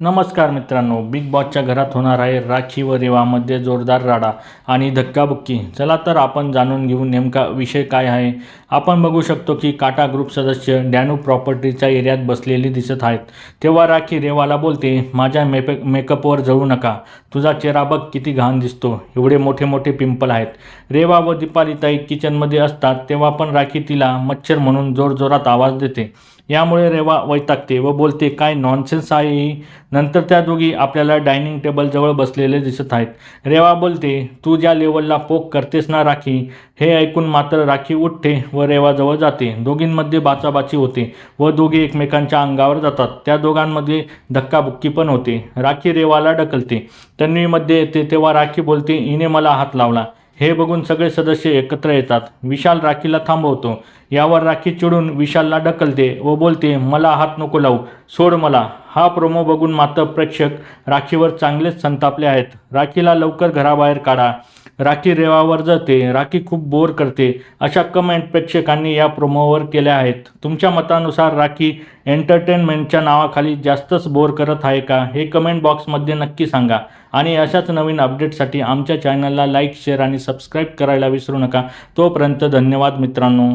नमस्कार मित्रांनो, बिग बॉसच्या घरात होणार आहे राखी व रेवामध्ये जोरदार राडा आणि धक्काबुक्की. चला तर आपण जाणून घेऊ नेमका विषय काय आहे. आपण बघू शकतो की काटा ग्रुप सदस्य डॅनू प्रॉपर्टीच्या एरियात बसलेली दिसत आहेत. तेव्हा राखी रेवाला बोलते, माझ्या मेकअपवर जळू नका, तुझा चेहरा बघ किती घाण दिसतो, एवढे मोठे मोठे पिंपल आहेत. रेवा व दीपालीताई किचनमध्ये असतात तेव्हा पण राखी तिला मच्छर म्हणून जोरजोरात आवाज देते. यामुळे रेवा वैतागते व बोलते, काय नॉनसेन्स आहे ही. नंतर त्या दोघी आपल्याला डायनिंग टेबलजवळ बसलेले दिसत आहेत. रेवा बोलते, तू ज्या लेवलला पोक करतेस ना राखी. हे ऐकून मात्र राखी उठते व रेवाजवळ जाते. दोघींमध्ये बाचाबाची होते व दोघे एकमेकांच्या अंगावर जातात. त्या दोघांमध्ये धक्काबुक्की पण होते. राखी रेवाला ढकलते. तन्वीमध्ये येते तेव्हा राखी बोलते, हिने मला हात लावला. हे बघून सगळे सदस्य एकत्र येतात. विशाल राखीला थांबवतो. यावर राखी चिडून विशालला ढकलते व बोलते, मला हात नको लावू, सोड मला. हा प्रोमो बघून मात्र प्रेक्षक राखीवर चांगलेच संतापले आहेत. राखीला लवकर घराबाहेर काढा, राखी रेवावर जळते, राखी खूप बोर करते, अशा कमेंट प्रेक्षकांनी या प्रोमोवर केल्या आहेत. तुमच्या मतानुसार राखी एंटरटेनमेंटच्या नावाखाली जास्तच बोर करत आहे का, हे कमेंट बॉक्समध्ये नक्की सांगा. आणि अशाच नवीन अपडेटसाठी आमच्या चॅनलला लाईक, शेअर आणि सबस्क्राईब करायला विसरू नका. तोपर्यंत धन्यवाद मित्रांनो.